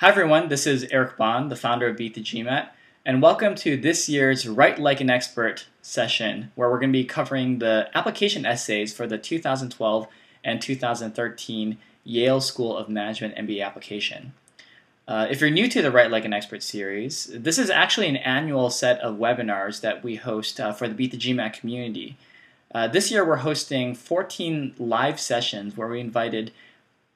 Hi everyone, this is Eric Bond, the founder of Beat the GMAT, and welcome to this year's Write Like an Expert session, where we're going to be covering the application essays for the 2012 and 2013 Yale School of Management MBA application. If you're new to the Write Like an Expert series, this is actually an annual set of webinars that we host for the Beat the GMAT community. This year we're hosting 14 live sessions where we invited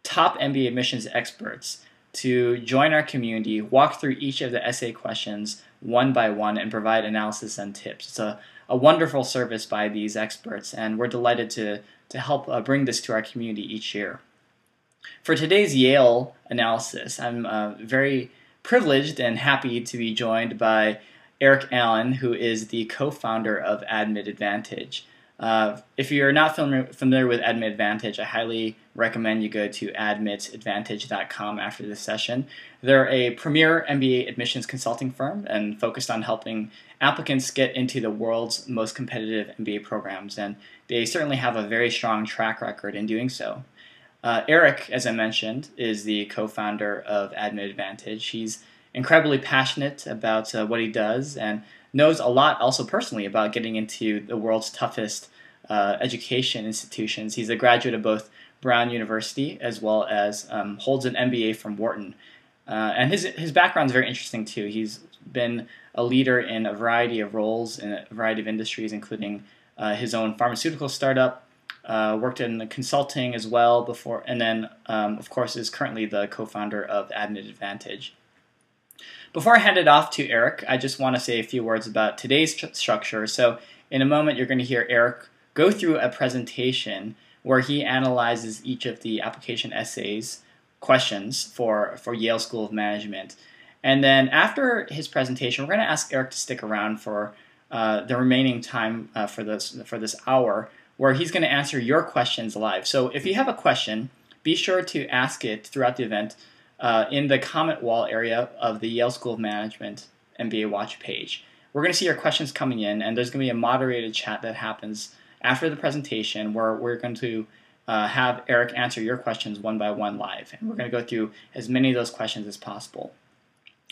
top MBA admissions experts to join our community, walk through each of the essay questions one by one, and provide analysis and tips. It's a wonderful service by these experts, and we're delighted to help bring this to our community each year. For today's Yale analysis, I'm very privileged and happy to be joined by Eric Allen, who is the co-founder of Admit Advantage. If you're not familiar with Admit Advantage, I highly recommend you go to admitadvantage.com after this session. They're a premier MBA admissions consulting firm and focused on helping applicants get into the world's most competitive MBA programs, and they certainly have a very strong track record in doing so. Eric, as I mentioned, is the co-founder of Admit Advantage. He's incredibly passionate about what he does and knows a lot also personally about getting into the world's toughest education institutions. He's a graduate of both Brown University as well as holds an MBA from Wharton. And his background is very interesting too. He's been a leader in a variety of roles in a variety of industries, including his own pharmaceutical startup, worked in the consulting as well before, and then of course is currently the co-founder of Admit Advantage. Before I hand it off to Eric, I just want to say a few words about today's structure. So in a moment, you're going to hear Eric go through a presentation where he analyzes each of the application essays questions for Yale School of Management. And then after his presentation, we're going to ask Eric to stick around for the remaining time for this hour, where he's going to answer your questions live. So if you have a question, be sure to ask it throughout the event in the comment wall area of the Yale School of Management MBA Watch page. We're going to see your questions coming in, and there's going to be a moderated chat that happens after the presentation where we're going to have Eric answer your questions one by one live. And we're going to go through as many of those questions as possible.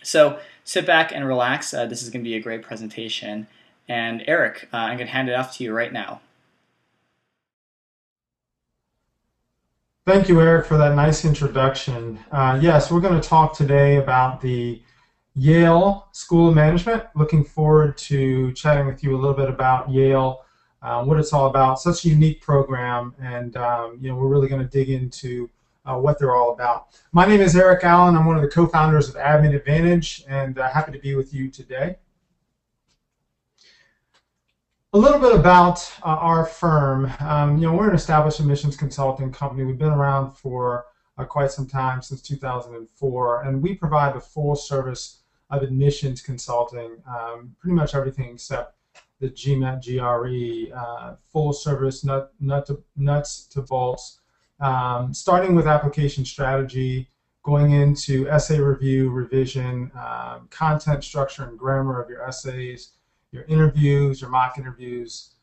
So sit back and relax. This is going to be a great presentation. And Eric, I'm going to hand it off to you right now. Thank you, Eric, for that nice introduction. Yes, we're going to talk today about the Yale School of Management. Looking forward to chatting with you a little bit about Yale, what it's all about. Such a unique program, and we're really going to dig into what they're all about. My name is Eric Allen. I'm one of the co-founders of Admit Advantage, and happy to be with you today. A little bit about our firm. We're an established admissions consulting company. We've been around for quite some time, since 2004, and we provide the full service of admissions consulting, pretty much everything except the GMAT, GRE, full service, nuts to bolts, starting with application strategy, going into essay review, revision, content structure and grammar of your essays, your interviews, your mock interviews,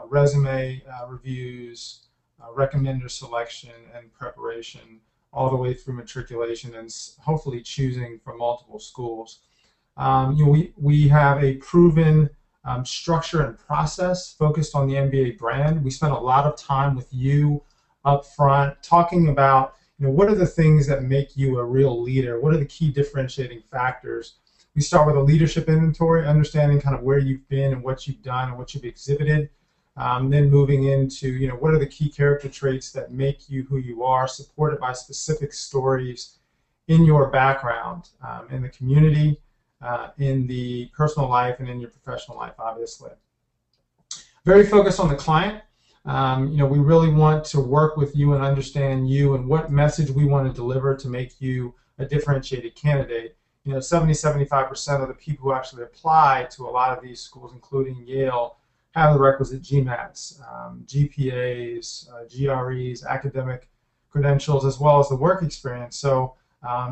resume reviews, recommender selection and preparation, all the way through matriculation and hopefully choosing from multiple schools. We have a proven structure and process focused on the MBA brand. We spend a lot of time with you up front talking about what are the things that make you a real leader, what are the key differentiating factors. We start with a leadership inventory, understanding kind of where you've been and what you've done and what you've exhibited. Then moving into, what are the key character traits that make you who you are, supported by specific stories in your background, in the community, in the personal life, and in your professional life, obviously. Very focused on the client. We really want to work with you and understand you and what message we want to deliver to make you a differentiated candidate. 70–75% of the people who actually apply to a lot of these schools, including Yale, have the requisite GMATs, GPAs, GREs, academic credentials, as well as the work experience. So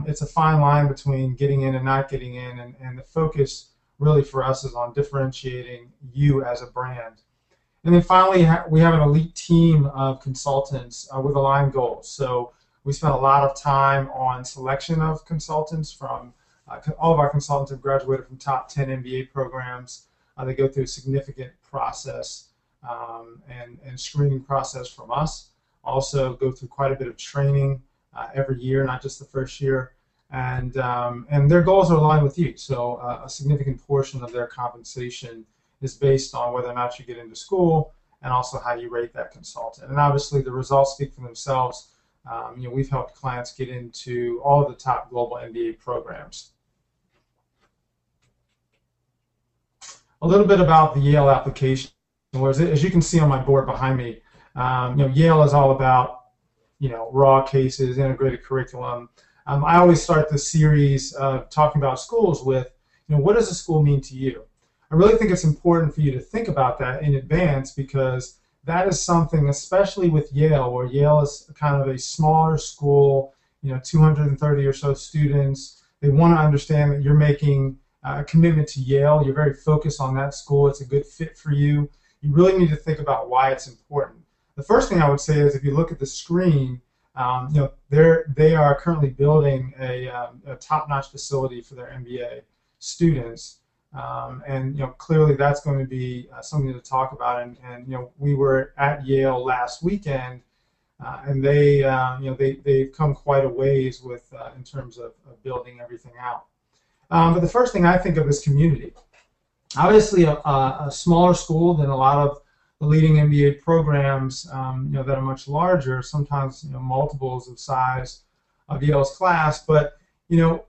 it's a fine line between getting in and not getting in, and the focus really for us is on differentiating you as a brand. And then finally, we have an elite team of consultants with aligned goals. So We spent a lot of time on selection of consultants from all of our consultants have graduated from top 10 MBA programs. They go through a significant process and screening process from us. Also go through quite a bit of training every year, not just the first year. And their goals are aligned with you. So a significant portion of their compensation is based on whether or not you get into school and also how you rate that consultant. And obviously the results speak for themselves. We've helped clients get into all of the top global MBA programs. A little bit about the Yale application. As you can see on my board behind me, Yale is all about raw cases, integrated curriculum. I always start the series talking about schools with, what does a school mean to you? I really think it's important for you to think about that in advance, because that is something, especially with Yale, where Yale is kind of a smaller school, 230 or so students. They want to understand that you're making a commitment to Yale. You're very focused on that school. It's a good fit for you. You really need to think about why it's important. The first thing I would say is, if you look at the screen, they are currently building a top-notch facility for their MBA students, and clearly that's going to be something to talk about. And we were at Yale last weekend, and they've come quite a ways with in terms of building everything out. But the first thing I think of is community. Obviously, a smaller school than a lot of the leading MBA programs, that are much larger, sometimes multiples of size of Yale's class. But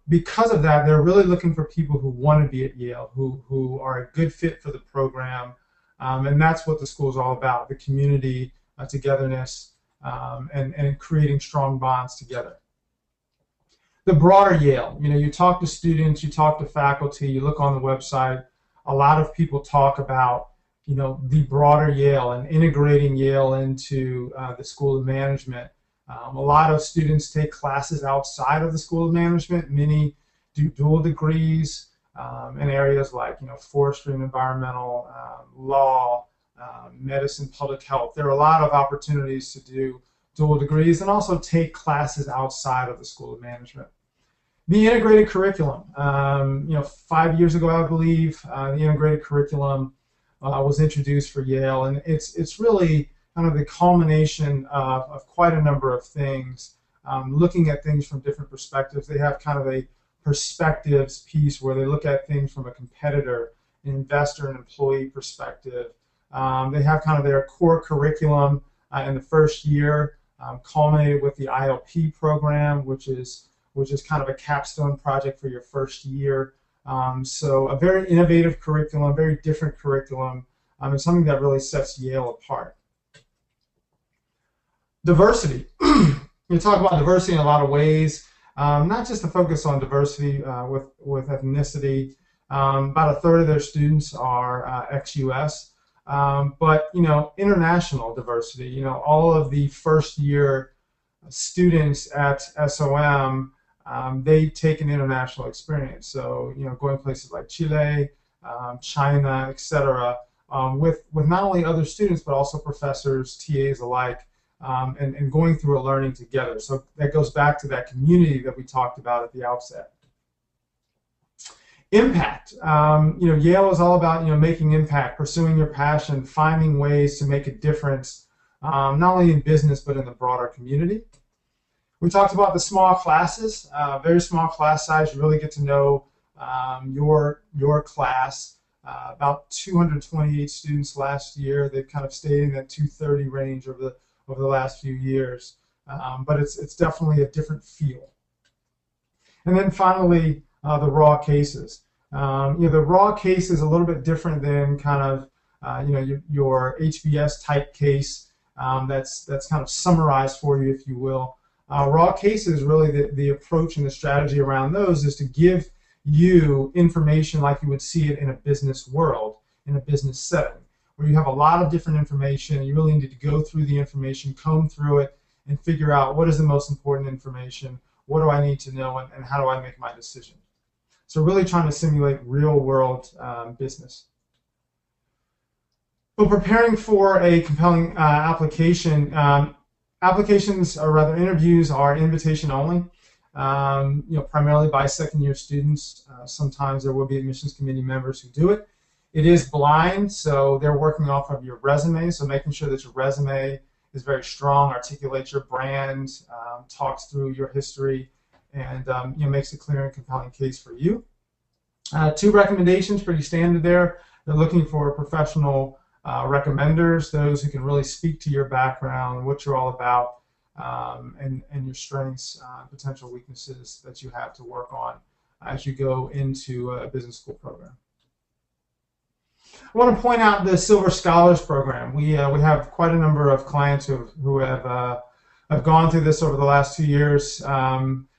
because of that, they're really looking for people who want to be at Yale, who are a good fit for the program, and that's what the school is all about: the community, togetherness, and creating strong bonds together. The broader Yale, you talk to students, you talk to faculty, you look on the website. A lot of people talk about the broader Yale and integrating Yale into the School of Management. A lot of students take classes outside of the School of Management. Many do dual degrees in areas like forestry and environmental, law, medicine, public health. There are a lot of opportunities to do dual degrees and also take classes outside of the School of Management. The integrated curriculum. 5 years ago, I believe, the integrated curriculum was introduced for Yale, and it's really kind of the culmination of quite a number of things, looking at things from different perspectives. They have kind of a perspectives piece where they look at things from a competitor, an investor, and employee perspective. They have kind of their core curriculum in the first year, culminated with the ILP program, which is kind of a capstone project for your first year. So a very innovative curriculum, very different curriculum, and something that really sets Yale apart. Diversity. You talk about diversity in a lot of ways, not just to focus on diversity with ethnicity. About a third of their students are ex-US, but international diversity. All of the first year students at SOM, they take an international experience. So, going places like Chile, China, etc., with not only other students, but also professors, TAs alike, and going through a learning together. So that goes back to that community that we talked about at the outset. Impact. Yale is all about, making impact, pursuing your passion, finding ways to make a difference, not only in business, but in the broader community. We talked about the small classes, very small class size. You really get to know your class. About 228 students last year. They've kind of stayed in that 230 range over the last few years, but it's definitely a different feel. And then finally, the raw cases. The raw case is a little bit different than kind of your HBS type case. That's kind of summarized for you, if you will. Raw cases, really the approach and the strategy around those is to give you information like you would see it in a business world, in a business setting, where you have a lot of different information. You really need to go through the information, comb through it, and figure out what is the most important information, what do I need to know, and how do I make my decision. So really trying to simulate real world business. But preparing for a compelling application, Applications, or rather interviews, are invitation only. Primarily by second-year students. Sometimes there will be admissions committee members who do it. It is blind, so they're working off of your resume, so making sure that your resume is very strong, articulates your brand, talks through your history, and makes a clear and compelling case for you. 2 recommendations, pretty standard there. They're looking for professional recommenders, those who can really speak to your background, what you're all about, and your strengths, potential weaknesses that you have to work on as you go into a business school program. I want to point out the Silver Scholars Program. We have quite a number of clients who have gone through this over the last 2 years.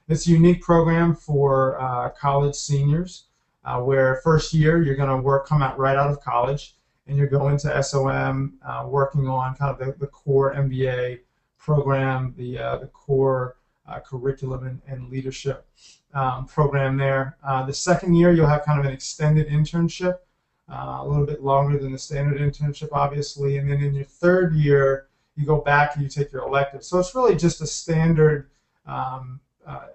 It's a unique program for college seniors, where first year you're going to come out right out of college, and you're going to SOM, working on kind of the core MBA program, the core curriculum and leadership program there. The second year you'll have kind of an extended internship, a little bit longer than the standard internship, obviously, and then in your third year you go back and you take your elective. So it's really just a standard SOM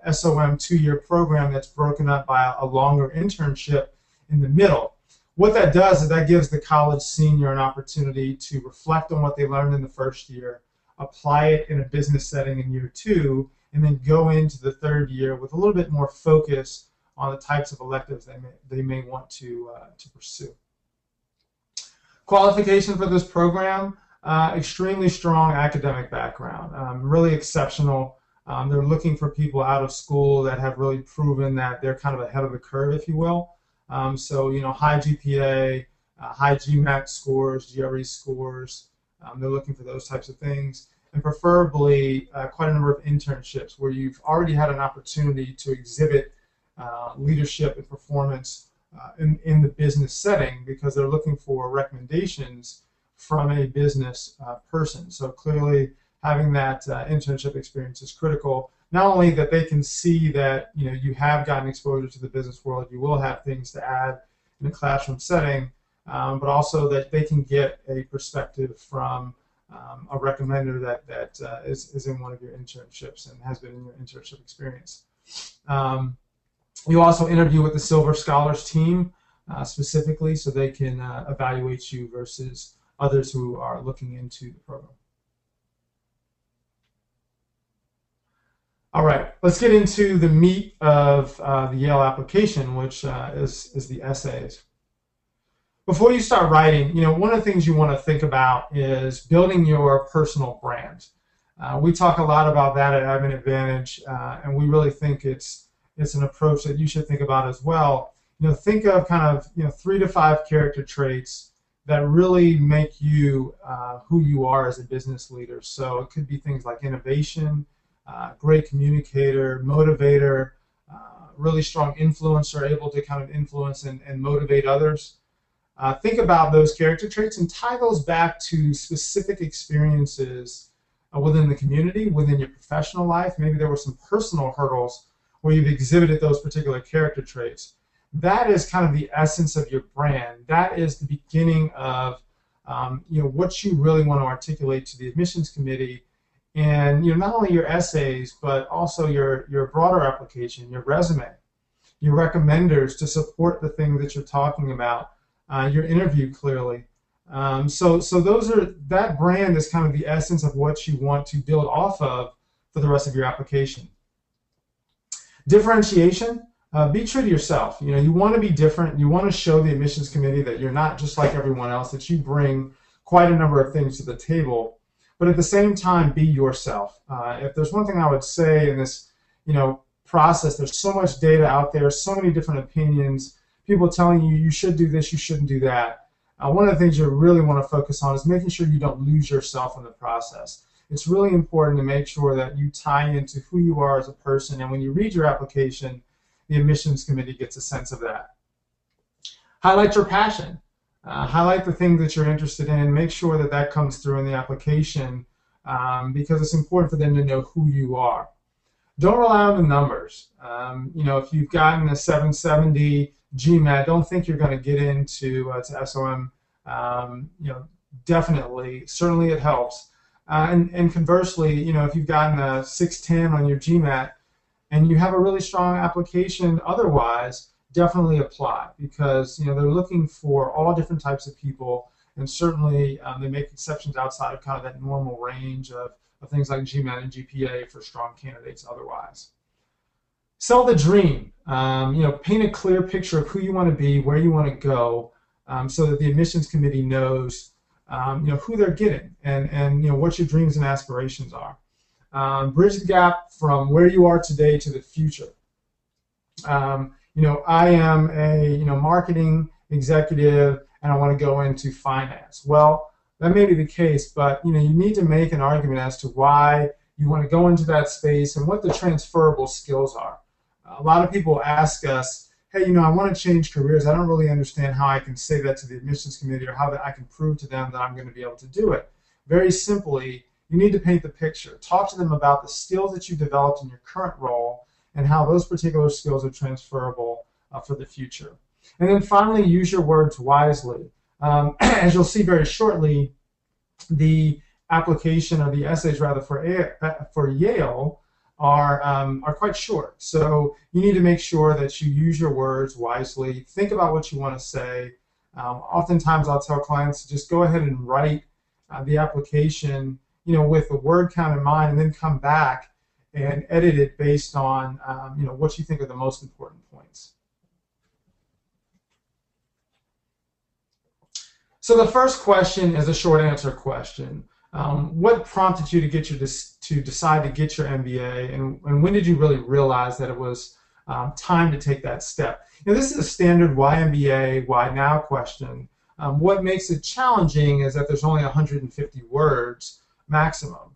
2-year program that's broken up by a longer internship in the middle. What that does is that gives the college senior an opportunity to reflect on what they learned in the first year, apply it in a business setting in year 2, and then go into the third year with a little bit more focus on the types of electives they may want to pursue. Qualification for this program, extremely strong academic background, really exceptional. They're looking for people out of school that have really proven that they're kind of ahead of the curve, if you will. So, high GPA, high GMAT scores, GRE scores. They're looking for those types of things. And preferably quite a number of internships where you've already had an opportunity to exhibit leadership and performance in the business setting, because they're looking for recommendations from a business person. So clearly having that internship experience is critical. Not only that they can see that you have gotten exposure to the business world, you will have things to add in a classroom setting, but also that they can get a perspective from a recommender that is in one of your internships and has been in your internship experience. You also interview with the Silver Scholars team specifically, so they can evaluate you versus others who are looking into the program. All right, let's get into the meat of the Yale application, which is the essays. Before you start writing, one of the things you want to think about is building your personal brand. We talk a lot about that at Admin Advantage, and we really think it's an approach that you should think about as well. Think of kind of 3 to 5 character traits that really make you who you are as a business leader. So it could be things like innovation, great communicator, motivator, really strong influencer, able to kind of influence and motivate others. Think about those character traits and tie those back to specific experiences within the community, within your professional life. Maybe there were some personal hurdles where you've exhibited those particular character traits. That is kind of the essence of your brand. That is the beginning of what you really want to articulate to the admissions committee. And not only your essays, but also your broader application, your resume, your recommenders to support the thing that you're talking about, your interview clearly. So that brand is kind of the essence of what you want to build off of for the rest of your application. Differentiation, be true to yourself. You want to be different. You want to show the admissions committee that you're not just like everyone else, that you bring quite a number of things to the table. But at the same time, be yourself. If there's one thing I would say in this, process, there's so much data out there, so many different opinions, people telling you you should do this, you shouldn't do that. One of the things you really want to focus on is making sure you don't lose yourself in the process. It's really important to make sure that you tie into who you are as a person, and when you read your application, the admissions committee gets a sense of that. Highlight your passion. Highlight the things that you're interested in. Make sure that that comes through in the application because it's important for them to know who you are. Don't rely on the numbers. If you've gotten a 770 GMAT, don't think you're going to get into to SOM. Definitely, certainly it helps. And conversely, if you've gotten a 610 on your GMAT and you have a really strong application otherwise, definitely apply, because they're looking for all different types of people, and certainly they make exceptions outside of kind of that normal range of things like GMAT and GPA for strong candidates otherwise. Sell the dream. Paint a clear picture of who you want to be, where you want to go, so that the admissions committee knows who they're getting, and what your dreams and aspirations are. Bridge the gap from where you are today to the future. I am a marketing executive and I want to go into finance. Well, that may be the case, but you need to make an argument as to why you want to go into that space and what the transferable skills are. A lot of people ask us, hey, I want to change careers. I don't really understand how I can say that to the admissions committee, or how that I can prove to them that I'm going to be able to do it. Very simply, you need to paint the picture. Talk to them about the skills that you developed in your current role and how those particular skills are transferable for the future. And then finally, use your words wisely. As you'll see very shortly, the application, or the essays rather, for Yale are quite short. So you need to make sure that you use your words wisely. Think about what you want to say. Oftentimes I'll tell clients to just go ahead and write the application with the word count in mind, and then come back and edit it based on what you think are the most important points. So the first question is a short answer question. What prompted you to decide to get your MBA, and when did you really realize that it was time to take that step? This is a standard why MBA, why now question. What makes it challenging is that there's only 150 words maximum.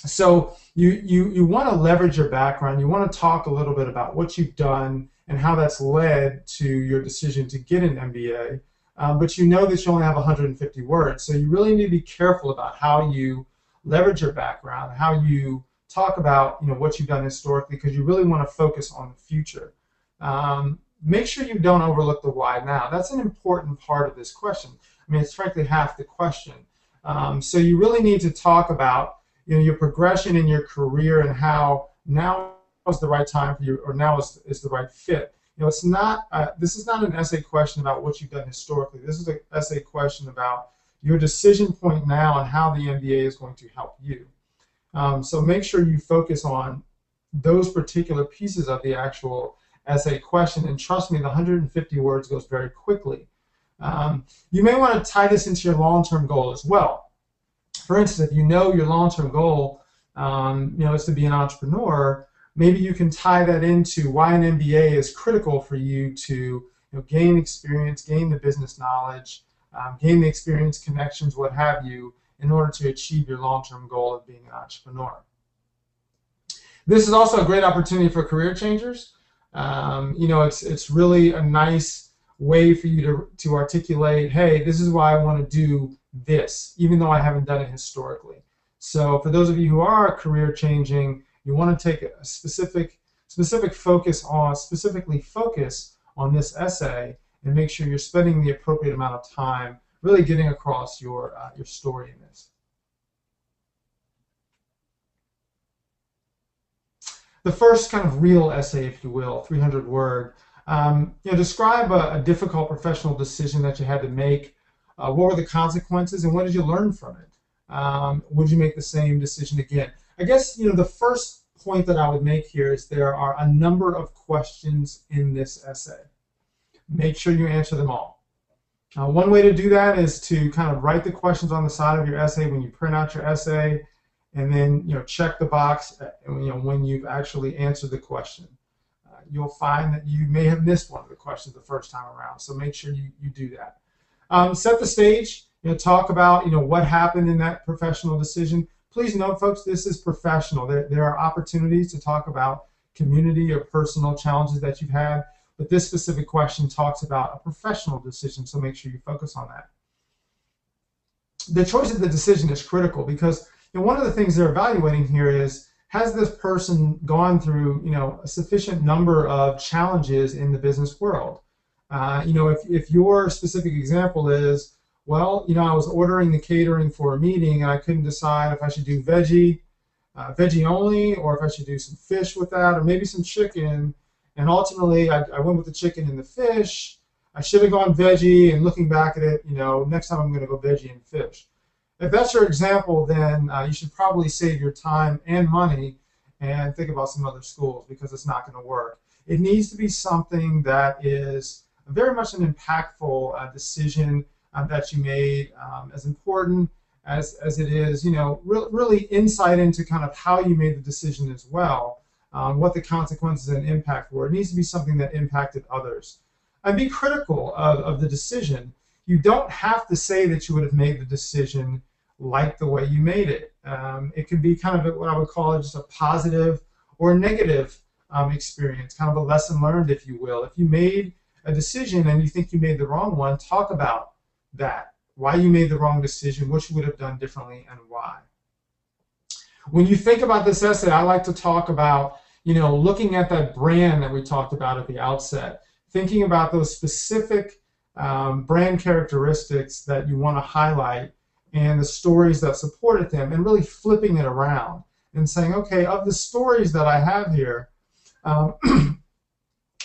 So you want to leverage your background. You want to talk a little bit about what you've done and how that's led to your decision to get an MBA. But you know that you only have 150 words, so you really need to be careful about how you leverage your background, how you talk about what you've done historically, because you really want to focus on the future. Make sure you don't overlook the why now. That's an important part of this question. I mean, it's frankly half the question. So you really need to talk about your progression in your career, and how now is the right time for you, or now is the right fit. It's not. This is not an essay question about what you've done historically. This is an essay question about your decision point now and how the MBA is going to help you. So make sure you focus on those particular pieces of the actual essay question. And trust me, the 150 words goes very quickly. You may want to tie this into your long-term goal as well. For instance, if your long-term goal is to be an entrepreneur, maybe you can tie that into why an MBA is critical for you to gain experience, gain the business knowledge, gain the experience, connections, what have you, in order to achieve your long-term goal of being an entrepreneur. This is also a great opportunity for career changers. It's really a nice way for you to articulate, hey, this is why I want to do this, even though I haven't done it historically. So for those of you who are career changing, you want to take a specifically focus on this essay, and make sure you're spending the appropriate amount of time really getting across your story in this. The first kind of real essay, if you will, 300-word, describe a difficult professional decision that you had to make. What were the consequences, and what did you learn from it? Would you make the same decision again? I guess the first point that I would make here is there are a number of questions in this essay. Make sure you answer them all. One way to do that is to kind of write the questions on the side of your essay when you print out your essay, and then check the box when you've actually answered the question. You'll find that you may have missed one of the questions the first time around, so make sure you do that. Set the stage. Talk about what happened in that professional decision. Please note, folks, this is professional. There are opportunities to talk about community or personal challenges that you've had, but this specific question talks about a professional decision, so make sure you focus on that. The choice of the decision is critical, because one of the things they're evaluating here is, has this person gone through a sufficient number of challenges in the business world? If your specific example is, Well, I was ordering the catering for a meeting and I couldn't decide if I should do veggie only, or if I should do some fish with that, or maybe some chicken. And ultimately, I went with the chicken and the fish. I should have gone veggie, and looking back at it, next time I'm going to go veggie and fish. If that's your example, then you should probably save your time and money and think about some other schools, because it's not going to work. It needs to be something that is very much an impactful decision that you made, as important as it is, really insight into kind of how you made the decision as well, what the consequences and impact were. It needs to be something that impacted others. And be critical of the decision. You don't have to say that you would have made the decision like the way you made it. It could be kind of what I would call just a positive or negative experience, kind of a lesson learned, if you will. If you made a decision and you think you made the wrong one, talk about that, why you made the wrong decision, what you would have done differently, and why. When you think about this essay, I like to talk about, looking at that brand that we talked about at the outset, thinking about those specific brand characteristics that you want to highlight and the stories that supported them, and really flipping it around and saying, okay, of the stories that I have here,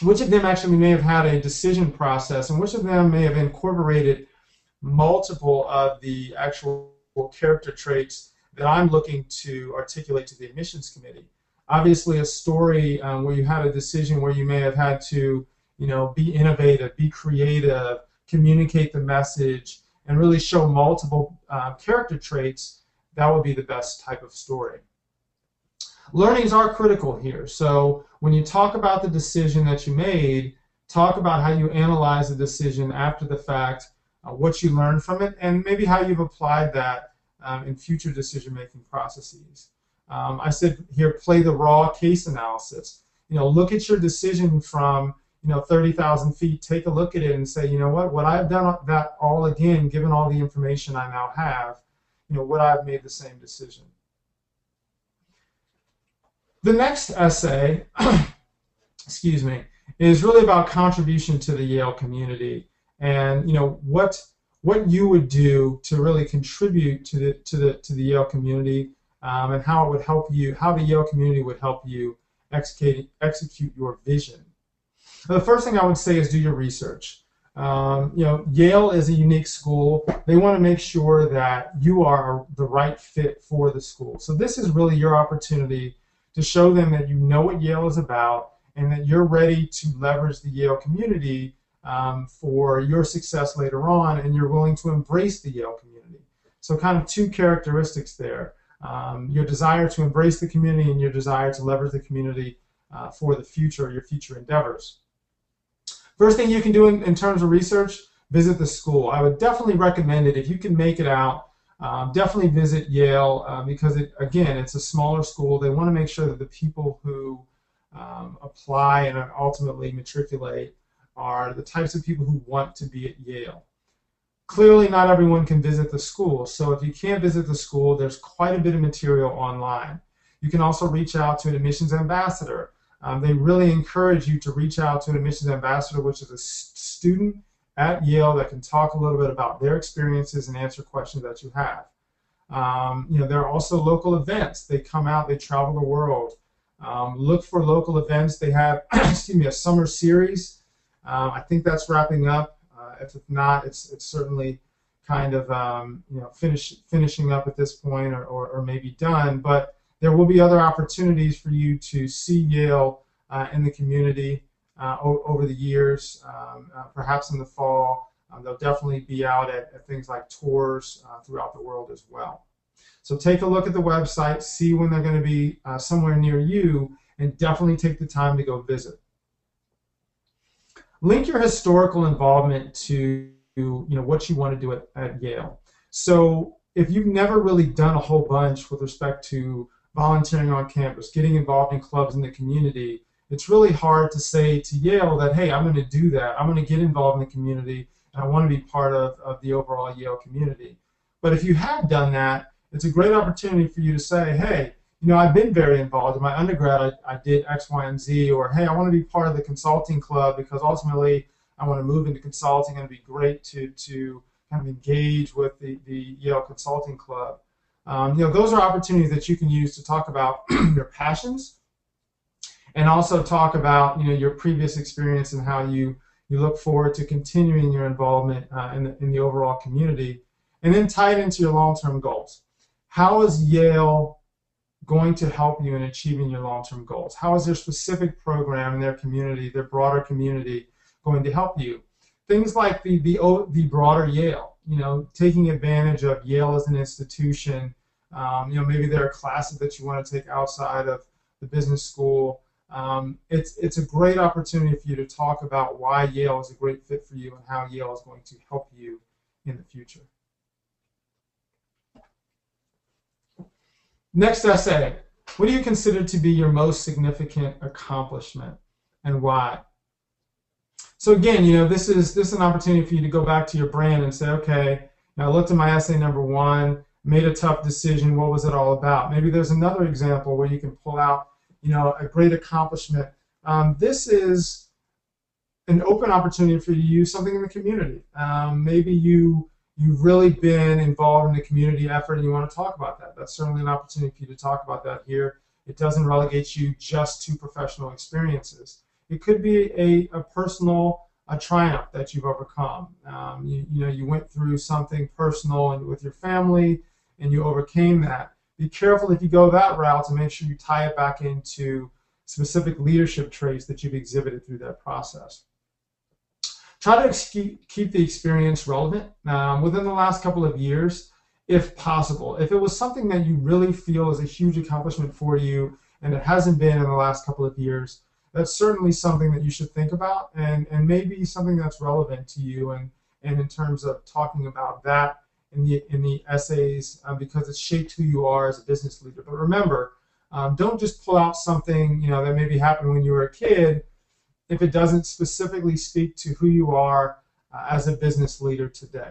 which of them actually may have had a decision process, and which of them may have incorporated multiple of the actual character traits that I'm looking to articulate to the admissions committee. Obviously, a story where you had a decision where you may have had to, be innovative, be creative, communicate the message, and really show multiple character traits, that would be the best type of story. Learnings are critical here. So when you talk about the decision that you made, talk about how you analyze the decision after the fact, what you learned from it, and maybe how you've applied that in future decision-making processes. I said here, play the raw case analysis. Look at your decision from 30,000 feet. Take a look at it and say, what I've done that all again, given all the information I now have, would I have made the same decision? The next essay, excuse me, is really about contribution to the Yale community, and what you would do to really contribute to the Yale community, and how it would help you, how the Yale community would help you execute your vision. So the first thing I would say is do your research. Yale is a unique school. They want to make sure that you are the right fit for the school. So this is really your opportunity to show them that you know what Yale is about, and that you're ready to leverage the Yale community for your success later on, and you're willing to embrace the Yale community. So kind of two characteristics there. Your desire to embrace the community and your desire to leverage the community for the future, your future endeavors. First thing you can do in terms of research, visit the school. I would definitely recommend it if you can make it out. Definitely visit Yale because, again, it's a smaller school. They want to make sure that the people who apply and ultimately matriculate are the types of people who want to be at Yale. Clearly, not everyone can visit the school, so if you can't visit the school, there's quite a bit of material online. You can also reach out to an admissions ambassador. They really encourage you to reach out to an admissions ambassador, which is a student at Yale that can talk a little bit about their experiences and answer questions that you have. There are also local events. They come out, they travel the world. Look for local events. They have, excuse me, a summer series. I think that's wrapping up. If not, it's certainly kind of finishing up at this point, or maybe done. But there will be other opportunities for you to see Yale in the community over the years, perhaps in the fall. They'll definitely be out at things like tours throughout the world as well. So take a look at the website, see when they're going to be somewhere near you, and definitely take the time to go visit. Link your historical involvement to what you want to do at Yale. So if you've never really done a whole bunch with respect to volunteering on campus, getting involved in clubs in the community, it's really hard to say to Yale that, hey, I'm going to do that. I'm going to get involved in the community, and I want to be part of the overall Yale community. But if you have done that, it's a great opportunity for you to say, hey, I've been very involved. In my undergrad, I did X, Y, and Z, or hey, I want to be part of the consulting club because ultimately I want to move into consulting, and it'd be great to kind of engage with the Yale Consulting Club. Those are opportunities that you can use to talk about your passions, and also talk about your previous experience and how you look forward to continuing your involvement in the overall community, and then tie it into your long-term goals. How is Yale going to help you in achieving your long-term goals? How is their specific program in their community, their broader community, going to help you? Things like the broader Yale, taking advantage of Yale as an institution. Maybe there are classes that you want to take outside of the business school. It's a great opportunity for you to talk about why Yale is a great fit for you and how Yale is going to help you in the future. Next essay. What do you consider to be your most significant accomplishment, and why? So again, this is an opportunity for you to go back to your brain and say, okay, now I looked at my essay number 1, made a tough decision. What was it all about? Maybe there's another example where you can pull out, a great accomplishment. This is an open opportunity for you to use something in the community. Maybe you've really been involved in the community effort and you want to talk about that. That's certainly an opportunity for you to talk about that here. It doesn't relegate you just to professional experiences. It could be a personal triumph that you've overcome. You went through something personal and with your family and you overcame that. Be careful if you go that route to make sure you tie it back into specific leadership traits that you've exhibited through that process. Try to keep the experience relevant within the last couple of years, if possible. If it was something that you really feel is a huge accomplishment for you and it hasn't been in the last couple of years, that's certainly something that you should think about, and maybe something that's relevant to you, and in terms of talking about that in the essays, because it shaped who you are as a business leader. But remember, don't just pull out something that maybe happened when you were a kid if it doesn't specifically speak to who you are as a business leader today.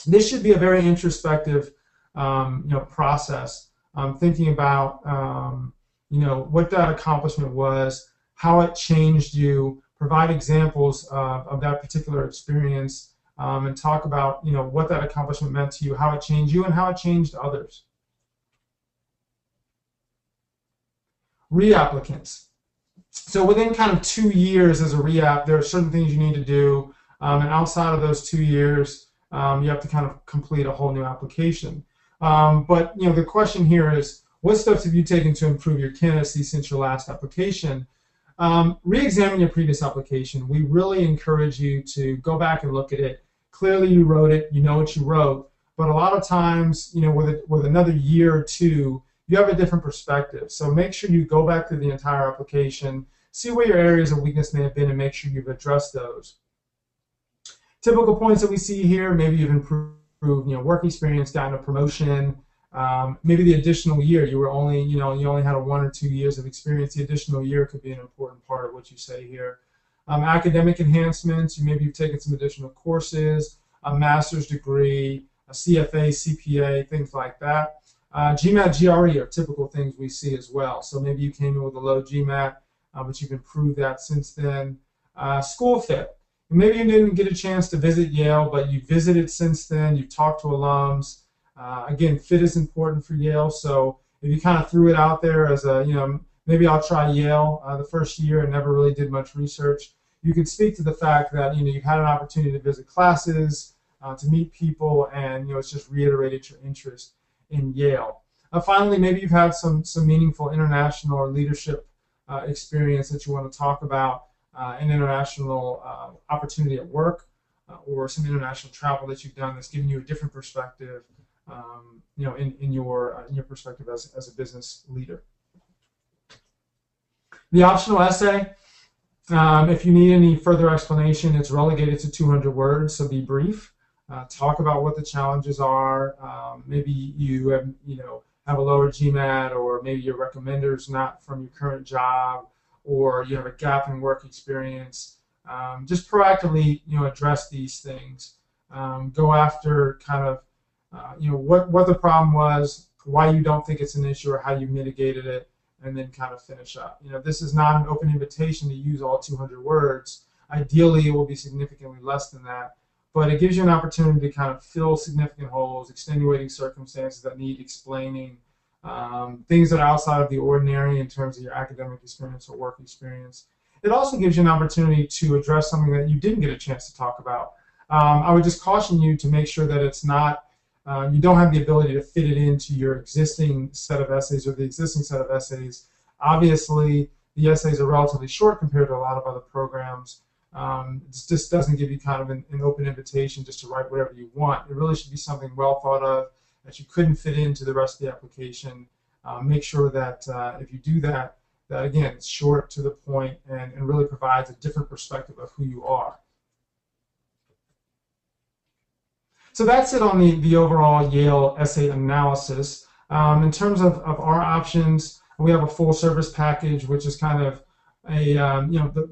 This should be a very introspective process, thinking about what that accomplishment was, how it changed you, provide examples of that particular experience, and talk about what that accomplishment meant to you, how it changed you, and how it changed others. Reapplicants. So within kind of 2 years as a re-app, there are certain things you need to do, and outside of those 2 years, you have to kind of complete a whole new application. But the question here is, what steps have you taken to improve your candidacy since your last application? Re-examine your previous application. We really encourage you to go back and look at it. Clearly you wrote it, you know what you wrote, but a lot of times, with another year or two, you have a different perspective. So make sure you go back to the entire application, see where your areas of weakness may have been, and make sure you've addressed those. Typical points that we see here: maybe you've improved work experience, gotten a promotion. Maybe the additional year, you only had 1 or 2 years of experience. The additional year could be an important part of what you say here. Academic enhancements, maybe you've taken some additional courses, a master's degree, a CFA, CPA, things like that. GMAT, GRE are typical things we see as well. So maybe you came in with a low GMAT, but you've improved that since then. School fit. Maybe you didn't get a chance to visit Yale, but you visited since then. You've talked to alums. Again, fit is important for Yale, so if you kind of threw it out there as maybe I'll try Yale the first year and never really did much research, you could speak to the fact that you've had an opportunity to visit classes, to meet people, and it's just reiterated your interest in Yale. Finally, maybe you've had some meaningful international or leadership experience that you want to talk about, an international opportunity at work, or some international travel that you've done that's given you a different perspective, in your perspective as a business leader. The optional essay, if you need any further explanation, it's relegated to 200 words, so be brief. Talk about what the challenges are. Maybe you have a lower GMAT, or maybe your recommender's not from your current job, or you have a gap in work experience. Just proactively, address these things. Go after kind of, what the problem was, why you don't think it's an issue, or how you mitigated it, and then kind of finish up. This is not an open invitation to use all 200 words. Ideally, it will be significantly less than that, but it gives you an opportunity to kind of fill significant holes, extenuating circumstances that need explaining, things that are outside of the ordinary in terms of your academic experience or work experience. It also gives you an opportunity to address something that you didn't get a chance to talk about. I would just caution you to make sure that it's not, you don't have the ability to fit it into your existing set of essays or the existing set of essays. Obviously, the essays are relatively short compared to a lot of other programs. It just doesn't give you kind of an open invitation just to write whatever you want. It really should be something well thought of that you couldn't fit into the rest of the application. Make sure that if you do that, that again, it's short, to the point, and really provides a different perspective of who you are. So that's it on the overall Yale essay analysis. In terms of our options, we have a full service package, which is kind of a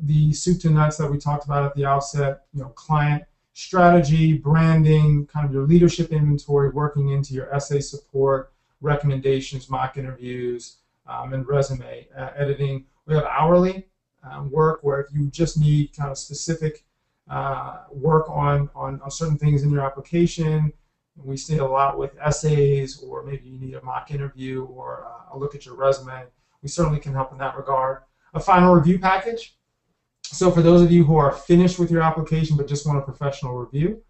the soup to nuts that we talked about at the outset. Client strategy, branding, kind of your leadership inventory, working into your essay support, recommendations, mock interviews, and resume editing. We have hourly work, where if you just need kind of specific work on certain things in your application. We see it a lot with essays, or maybe you need a mock interview or a look at your resume. We certainly can help in that regard. A final review package. So for those of you who are finished with your application but just want a professional review,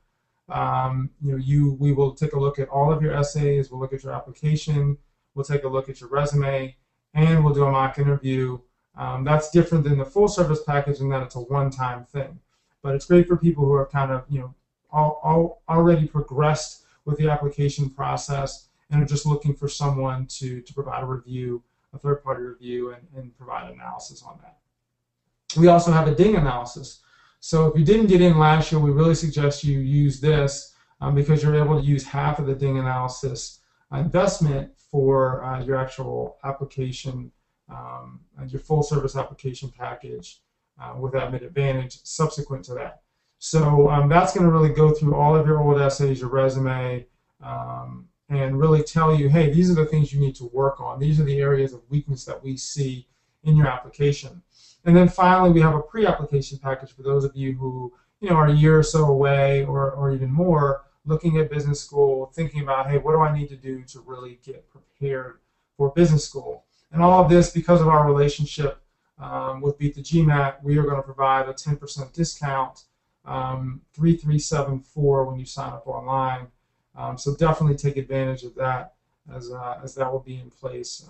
we will take a look at all of your essays. We'll look at your application. We'll take a look at your resume, and we'll do a mock interview. That's different than the full service package in that it's a one-time thing. But it's great for people who are kind of already progressed with the application process and are just looking for someone to provide a review, a third-party review, and provide analysis on that. We also have a ding analysis. So if you didn't get in last year, we really suggest you use this because you're able to use half of the ding analysis investment for your actual application, your full service application package with Admit Advantage subsequent to that. So that's going to really go through all of your old essays, your resume, and really tell you, hey, these are the things you need to work on. These are the areas of weakness that we see in your application. And then finally, we have a pre-application package for those of you who are a year or so away, or even more, looking at business school, thinking about, hey, what do I need to do to really get prepared for business school? And all of this, because of our relationship with Beat the GMAT, we are going to provide a 10% discount, 3374 when you sign up online. So definitely take advantage of that, as that will be in place,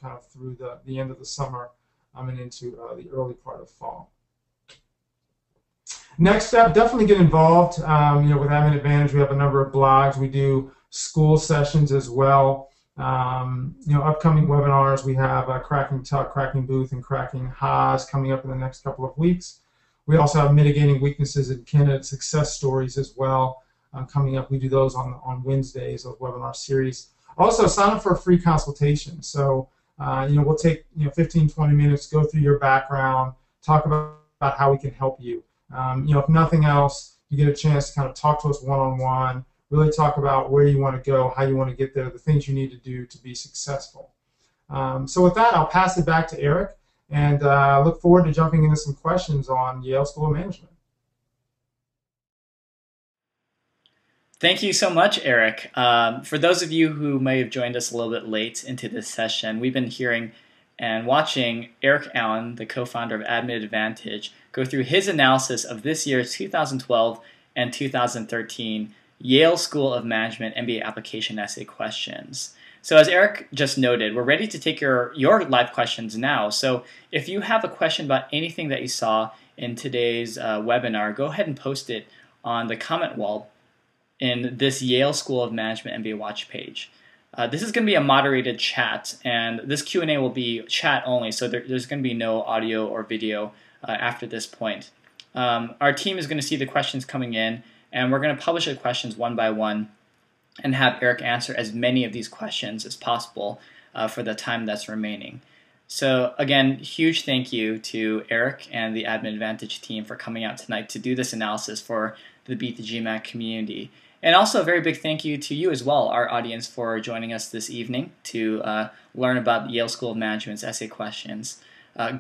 kind of through the end of the summer and into the early part of fall. Next step, definitely get involved. With Admin Advantage, we have a number of blogs. We do school sessions as well. Upcoming webinars, we have Cracking Tuck, Cracking Booth, and Cracking Haas coming up in the next couple of weeks. We also have Mitigating Weaknesses in Candidate Success Stories as well coming up. We do those on Wednesdays, those webinar series. Also, sign up for a free consultation. So, we'll take 15, 20 minutes, go through your background, talk about how we can help you. If nothing else, you get a chance to kind of talk to us one-on-one, really talk about where you want to go, how you want to get there, the things you need to do to be successful. So with that, I'll pass it back to Eric, and look forward to jumping into some questions on Yale School of Management. Thank you so much, Eric. For those of you who may have joined us a little bit late into this session, we've been hearing and watching Eric Allen, the co-founder of Admit Advantage, go through his analysis of this year's 2012 and 2013 Yale School of Management MBA application essay questions. So as Eric just noted, we're ready to take your live questions now. So if you have a question about anything that you saw in today's webinar, go ahead and post it on the comment wall in this Yale School of Management MBA watch page. This is going to be a moderated chat, and this Q&A will be chat only, so there's going to be no audio or video after this point. Our team is going to see the questions coming in, and we're going to publish the questions one by one and have Eric answer as many of these questions as possible for the time that's remaining. So again, huge thank you to Eric and the Admin Advantage team for coming out tonight to do this analysis for the Beat the GMAT community. And also a very big thank you to you as well, our audience, for joining us this evening to learn about Yale School of Management's essay questions.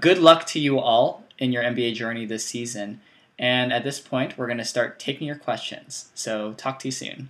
Good luck to you all in your MBA journey this season. And at this point, we're going to start taking your questions. So talk to you soon.